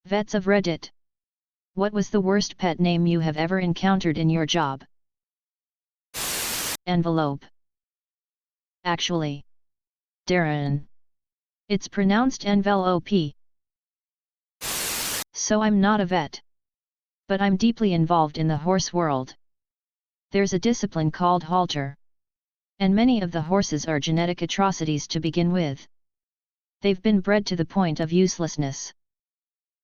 Vets of Reddit. What was the worst pet name you have ever encountered in your job? Envelope. Actually, Darren. It's pronounced envelope. So I'm not a vet. But I'm deeply involved in the horse world. There's a discipline called halter. And many of the horses are genetic atrocities to begin with. They've been bred to the point of uselessness.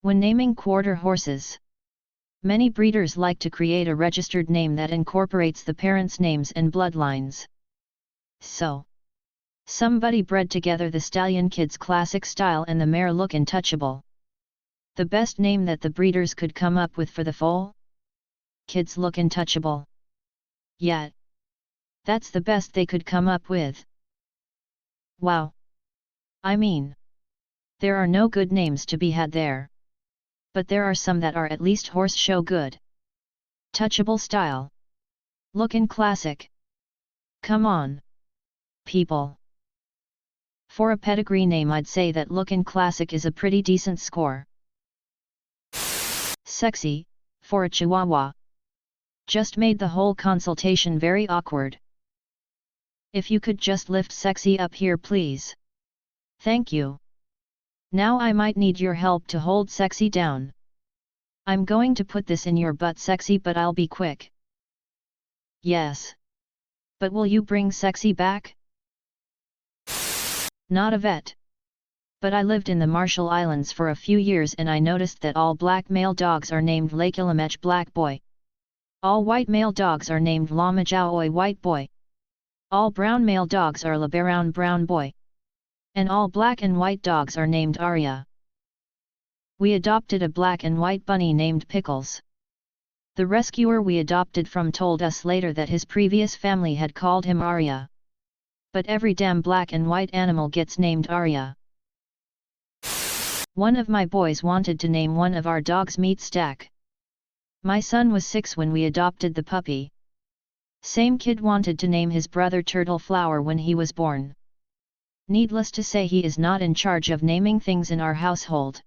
When naming quarter horses, many breeders like to create a registered name that incorporates the parents' names and bloodlines. So, somebody bred together the stallion Kids Classic Style and the mare Look Untouchable. The best name that the breeders could come up with for the foal? Kids Look Untouchable. Yet, that's the best they could come up with. Wow. I mean, there are no good names to be had there. But there are some that are at least horse show good. Touchable Style. Lookin' Classic. Come on, people. For a pedigree name, I'd say that Lookin' Classic is a pretty decent score. Sexy, for a Chihuahua. Just made the whole consultation very awkward. If you could just lift Sexy up here, please. Thank you. Now I might need your help to hold Sexy down. I'm going to put this in your butt, Sexy, but I'll be quick. Yes. But will you bring Sexy back? Not a vet. But I lived in the Marshall Islands for a few years and I noticed that all black male dogs are named Lakilamech Black Boy. All white male dogs are named Lamajaoi White Boy. All brown male dogs are LeBaron Brown Boy. And all black and white dogs are named Arya. We adopted a black and white bunny named Pickles. The rescuer we adopted from told us later that his previous family had called him Arya. But every damn black and white animal gets named Arya. One of my boys wanted to name one of our dogs Meat Stack. My son was 6 when we adopted the puppy. Same kid wanted to name his brother Turtle Flower when he was born. Needless to say, he is not in charge of naming things in our household.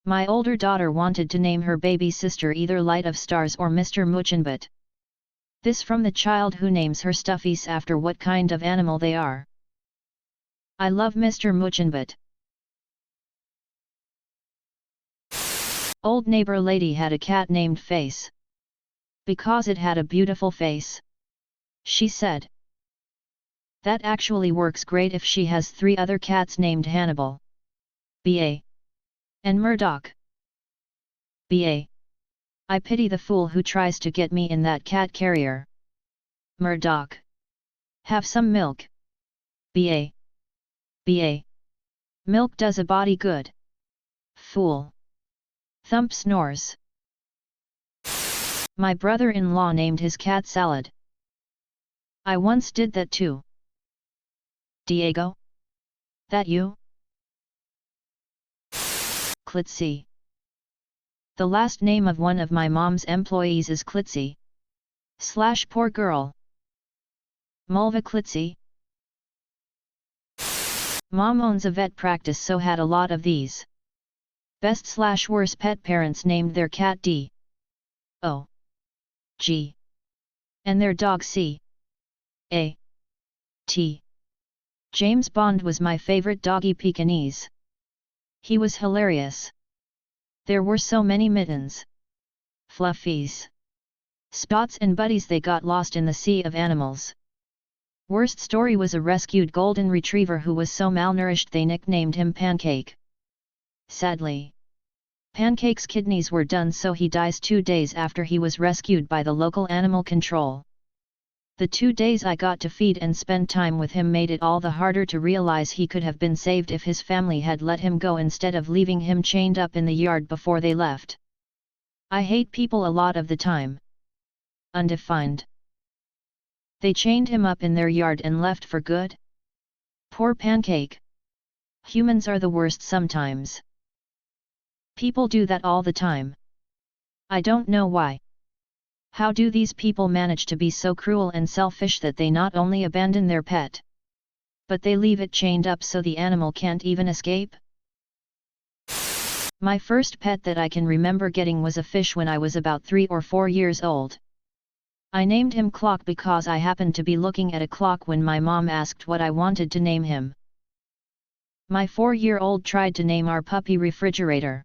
My older daughter wanted to name her baby sister either Light of Stars or Mr. Muchinbut. This from the child who names her stuffies after what kind of animal they are. I love Mr. Muchinbut. Old neighbor lady had a cat named Face. Because it had a beautiful face. She said. That actually works great if she has 3 other cats named Hannibal, B.A. and Murdoch. B.A. I pity the fool who tries to get me in that cat carrier. Murdoch. Have some milk. B.A. B.A. Milk does a body good. Fool. Thump snores. My brother-in-law named his cat Salad. I once did that too. Diego? That you? Klitzy. The last name of one of my mom's employees is Klitzy. / poor girl. Mulva Klitzy. Mom owns a vet practice, so had a lot of these. Best / worst pet parents named their cat D. O. G. And their dog C. A. T. James Bond was my favorite doggy Pekingese. He was hilarious. There were so many Mittens, Fluffies, Spots and Buddies, they got lost in the sea of animals. Worst story was a rescued golden retriever who was so malnourished they nicknamed him Pancake. Sadly, Pancake's kidneys were done, so he dies 2 days after he was rescued by the local animal control. The 2 days I got to feed and spend time with him made it all the harder to realize he could have been saved if his family had let him go instead of leaving him chained up in the yard before they left. I hate people a lot of the time. Undefined. They chained him up in their yard and left for good? Poor Pancake. Humans are the worst sometimes. People do that all the time. I don't know why. How do these people manage to be so cruel and selfish that they not only abandon their pet, but they leave it chained up so the animal can't even escape? My first pet that I can remember getting was a fish when I was about 3 or 4 years old. I named him Clock because I happened to be looking at a clock when my mom asked what I wanted to name him. My 4-year-old tried to name our puppy Refrigerator.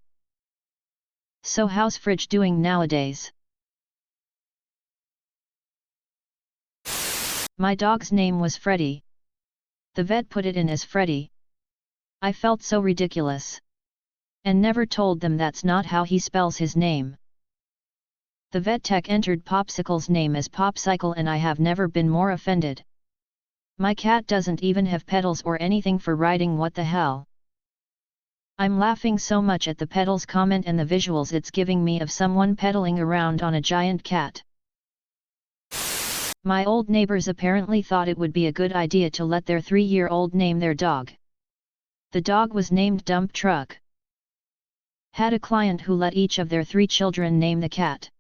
So how's Fridge doing nowadays? My dog's name was Freddy. The vet put it in as Freddy. I felt so ridiculous. And never told them that's not how he spells his name. The vet tech entered Popsicle's name as Popsicle and I have never been more offended. My cat doesn't even have pedals or anything for riding. What the hell? I'm laughing so much at the pedals comment and the visuals it's giving me of someone pedaling around on a giant cat. My old neighbors apparently thought it would be a good idea to let their 3-year-old name their dog. The dog was named Dump Truck. Had a client who let each of their 3 children name the cat.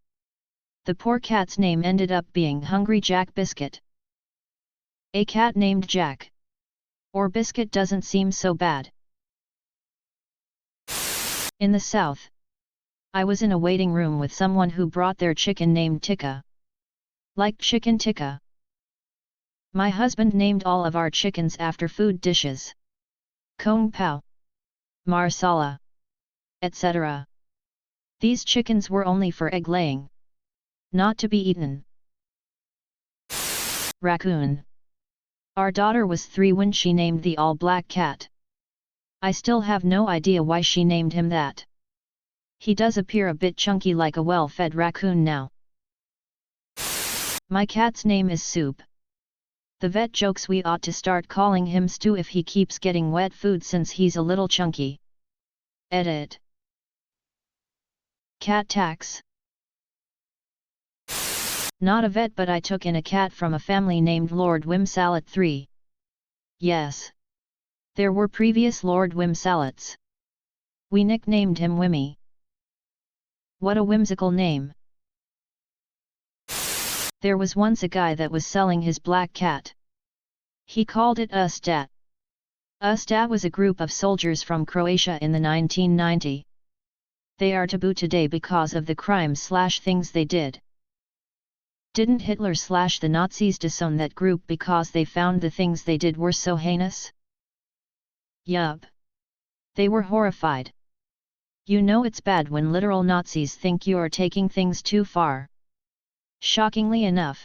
The poor cat's name ended up being Hungry Jack Biscuit. A cat named Jack or Biscuit doesn't seem so bad. In the South, I was in a waiting room with someone who brought their chicken named Tikka. Like chicken tikka. My husband named all of our chickens after food dishes. Kung Pao, Marsala, etc. These chickens were only for egg laying, not to be eaten. Raccoon. Our daughter was 3 when she named the all-black cat. I still have no idea why she named him that. He does appear a bit chunky like a well-fed raccoon now. My cat's name is Soup. The vet jokes we ought to start calling him Stew if he keeps getting wet food since he's a little chunky. Edit. Cat tax. Not a vet, but I took in a cat from a family named Lord Wimsalet III. Yes. There were previous Lord Wimsalets. We nicknamed him Wimmy. What a whimsical name. There was once a guy that was selling his black cat. He called it Ustat. Ustat was a group of soldiers from Croatia in the 1990s. They are taboo today because of the crimes/things they did. Didn't Hitler/the Nazis disown that group because they found the things they did were so heinous? Yup. They were horrified. You know it's bad when literal Nazis think you're taking things too far. Shockingly enough,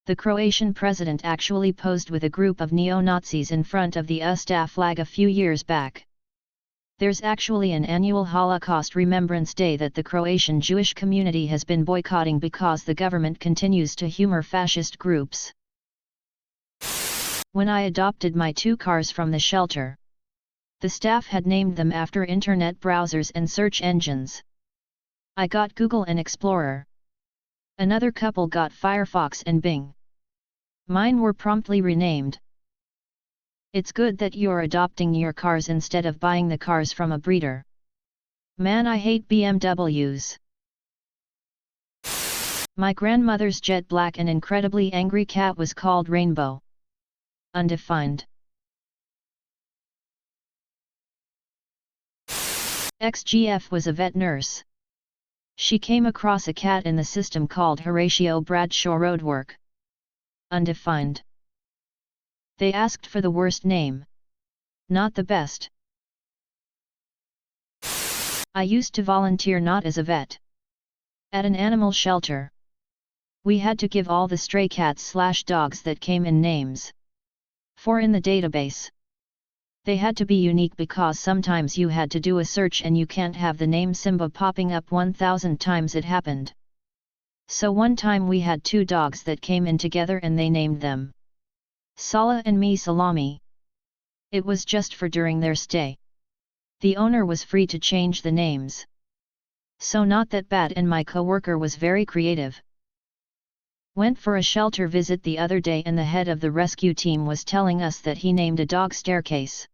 the Croatian president actually posed with a group of neo-Nazis in front of the Ustav flag a few years back. There's actually an annual Holocaust Remembrance Day that the Croatian Jewish community has been boycotting because the government continues to humor fascist groups. When I adopted my 2 cars from the shelter, the staff had named them after internet browsers and search engines. I got Google and Explorer. Another couple got Firefox and Bing. Mine were promptly renamed. It's good that you're adopting your cars instead of buying the cars from a breeder. Man, I hate BMWs. My grandmother's jet black and incredibly angry cat was called Rainbow. Undefined. XGF was a vet nurse. She came across a cat in the system called Horatio Bradshaw Roadwork. Undefined. They asked for the worst name. Not the best. I used to volunteer not as a vet. At an animal shelter. We had to give all the stray cats/dogs that came in names. For in the database. They had to be unique because sometimes you had to do a search and you can't have the name Simba popping up 1,000 times. It happened. So one time we had 2 dogs that came in together and they named them Sala and Me Salami. It was just for during their stay. The owner was free to change the names. So not that bad, and my coworker was very creative. Went for a shelter visit the other day and the head of the rescue team was telling us that he named a dog Staircase.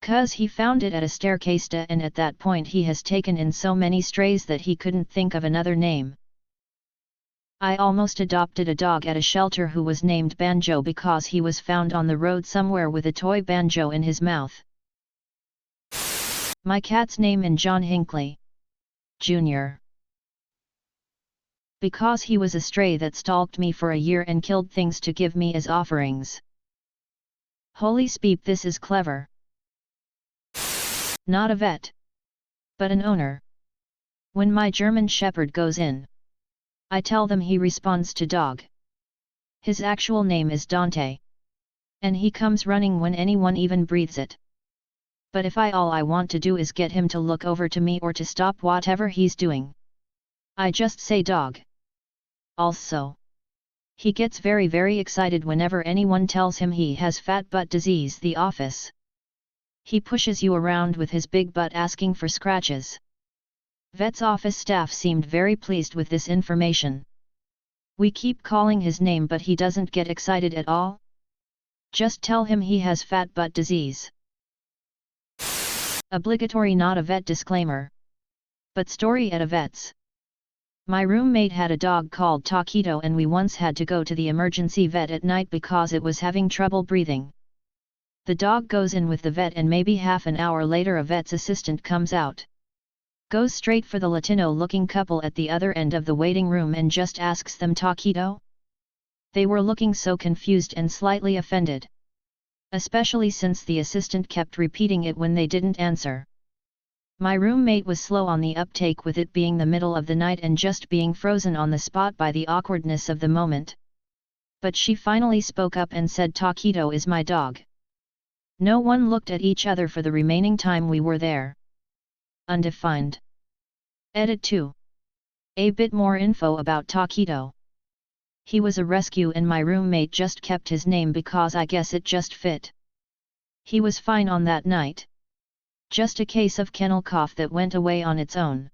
'Cause he found it at a staircase, and at that point he has taken in so many strays that he couldn't think of another name. I almost adopted a dog at a shelter who was named Banjo because he was found on the road somewhere with a toy banjo in his mouth. My cat's name is John Hinckley, Jr. Because he was a stray that stalked me for a year and killed things to give me as offerings. Holy speep, this is clever. Not a vet, but an owner. When my German Shepherd goes in, I tell them he responds to dog. His actual name is Dante. And he comes running when anyone even breathes it. But if all I want to do is get him to look over to me or to stop whatever he's doing, I just say dog. Also, he gets very excited whenever anyone tells him he has fat butt disease. The office. He pushes you around with his big butt asking for scratches. Vet's office staff seemed very pleased with this information. We keep calling his name but he doesn't get excited at all. Just tell him he has fat butt disease. Obligatory not a vet disclaimer. But story at a vet's. My roommate had a dog called Taquito and we once had to go to the emergency vet at night because it was having trouble breathing. The dog goes in with the vet and maybe half an hour later a vet's assistant comes out. Goes straight for the Latino-looking couple at the other end of the waiting room and just asks them Taquito? They were looking so confused and slightly offended. Especially since the assistant kept repeating it when they didn't answer. My roommate was slow on the uptake with it being the middle of the night and just being frozen on the spot by the awkwardness of the moment. But she finally spoke up and said Taquito is my dog. No one looked at each other for the remaining time we were there. Undefined. Edit 2. A bit more info about Taquito. He was a rescue and my roommate just kept his name because I guess it just fit. He was fine on that night. Just a case of kennel cough that went away on its own.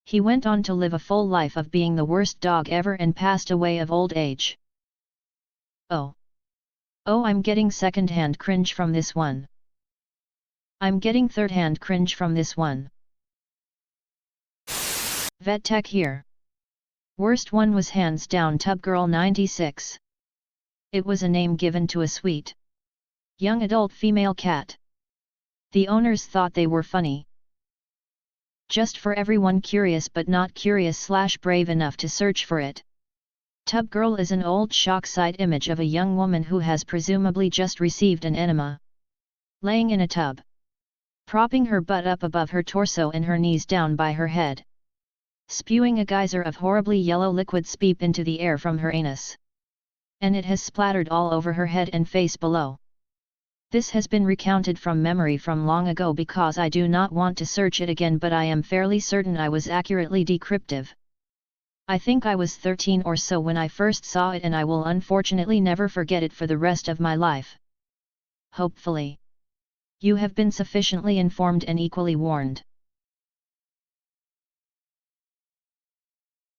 He went on to live a full life of being the worst dog ever and passed away of old age. Oh, I'm getting second-hand cringe from this one. I'm getting third-hand cringe from this one. Vet tech here. Worst one was hands down Tub Girl 96. It was a name given to a sweet, young adult female cat. The owners thought they were funny. Just for everyone curious but not curious/brave enough to search for it. Tub Girl is an old shock site image of a young woman who has presumably just received an enema. Laying in a tub. Propping her butt up above her torso and her knees down by her head. Spewing a geyser of horribly yellow liquid speep into the air from her anus. And it has splattered all over her head and face below. This has been recounted from memory from long ago because I do not want to search it again, but I am fairly certain I was accurately descriptive. I think I was 13 or so when I first saw it and I will unfortunately never forget it for the rest of my life. Hopefully, you have been sufficiently informed and equally warned.